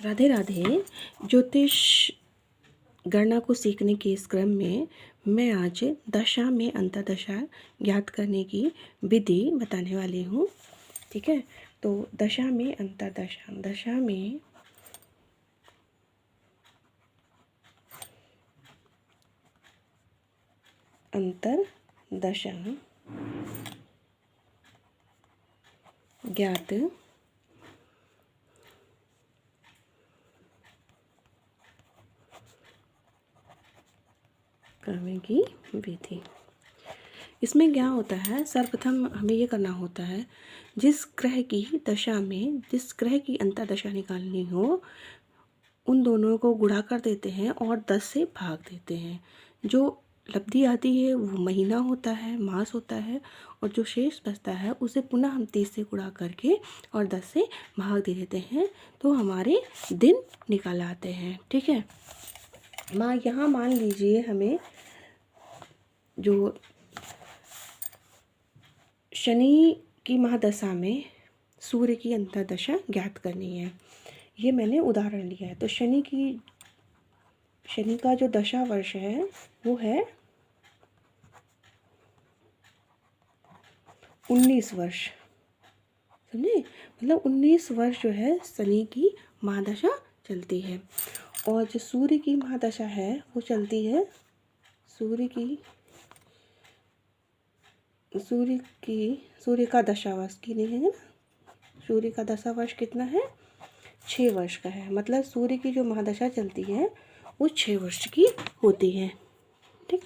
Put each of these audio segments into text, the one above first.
राधे राधे। ज्योतिष गणना को सीखने के इस क्रम में मैं आज दशा में अंतर्दशा ज्ञात करने की विधि बताने वाली हूँ। ठीक है, तो दशा में अंतर्दशा, दशा में अंतर्दशा ज्ञात करने की विधि। इसमें क्या होता है, सर्वप्रथम हमें ये करना होता है, जिस ग्रह की दशा में जिस ग्रह की अंतर्दशा निकालनी हो उन दोनों को गुणा कर देते हैं और 10 से भाग देते हैं। जो लब्धि आती है वो महीना होता है, मास होता है, और जो शेष बचता है उसे पुनः हम 30 से गुणा करके और 10 से भाग दे देते हैं, तो हमारे दिन निकल आते हैं। ठीक है, यहाँ मान लीजिए हमें जो शनि की महादशा में सूर्य की अंतर्दशा ज्ञात करनी है, ये मैंने उदाहरण लिया है। तो शनि का जो दशा वर्ष है वो है 19 वर्ष, समझे? मतलब 19 वर्ष जो है शनि की महादशा चलती है। और जो सूर्य की महादशा है वो चलती है, सूर्य का दशावर्ष की नहीं है ना, सूर्य का दशावर्ष कितना है? 6 वर्ष का है। मतलब सूर्य की जो महादशा चलती है वो 6 वर्ष की होती है। ठीक,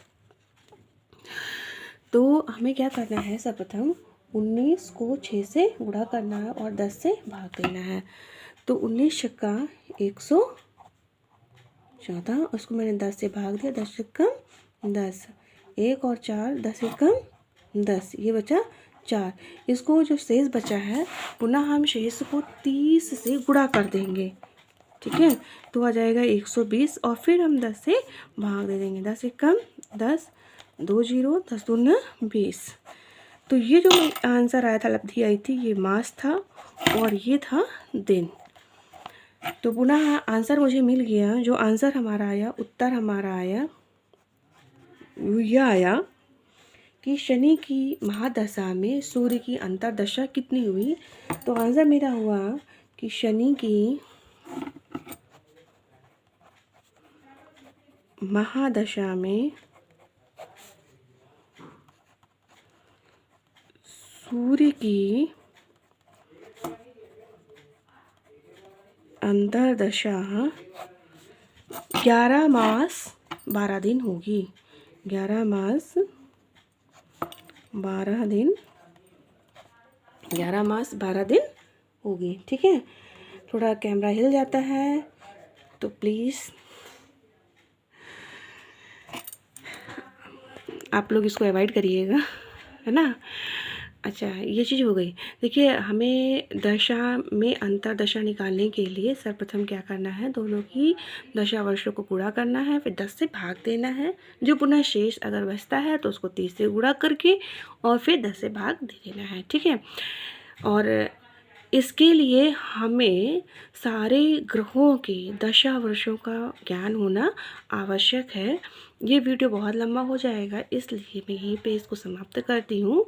तो हमें क्या करना है, सर्वप्रथम 19 को 6 से गुणा करना है और 10 से भाग देना है। तो 19 छक्का 114, उसको मैंने 10 से भाग दिया, 10 छक्का 10, 1 और 4, 10 एकम 10, ये बचा 4। इसको जो शेष बचा है पुनः हम शेष को 30 से गुणा कर देंगे। ठीक है, तो आ जाएगा 120 और फिर हम 10 से भाग दे देंगे, 10 एकम 10, 2 0, 10 दूना 20। तो ये जो आंसर आया था, लब्धि आई थी, ये मास था और ये था दिन। तो पुनः आंसर मुझे मिल गया। जो आंसर हमारा आया, उत्तर हमारा आया, यह आया कि शनि की महादशा में सूर्य की अंतर्दशा कितनी हुई। तो आंसर मेरा हुआ कि शनि की महादशा में सूर्य की अंतर्दशा 11 मास 12 दिन होगी। 11 मास 12 दिन, 11 मास 12 दिन होगी। ठीक है, थोड़ा कैमरा हिल जाता है तो प्लीज़ आप लोग इसको अवॉइड करिएगा, है ना। अच्छा, ये चीज़ हो गई। देखिए, हमें दशा में अंतर्दशा निकालने के लिए सर्वप्रथम क्या करना है, दोनों की दशा वर्षों को गुणा करना है, फिर 10 से भाग देना है। जो पुनः शेष अगर बचता है तो उसको 30 से गुणा करके और फिर 10 से भाग दे देना है। ठीक है, और इसके लिए हमें सारे ग्रहों के दशा वर्षों का ज्ञान होना आवश्यक है। ये वीडियो बहुत लंबा हो जाएगा, इसलिए मैं यहीं पे इसको समाप्त करती हूँ।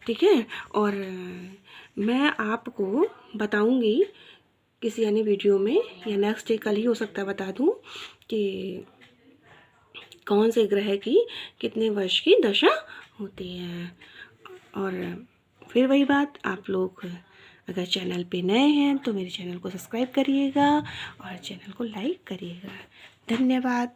ठीक है, और मैं आपको बताऊँगी किसी अन्य वीडियो में, या नेक्स्ट डे, कल ही हो सकता है बता दूँ कि कौन से ग्रह की कितने वर्ष की दशा होती है। और फिर वही बात, आप लोग अगर चैनल पे नए हैं तो मेरे चैनल को सब्सक्राइब करिएगा और चैनल को लाइक करिएगा। धन्यवाद।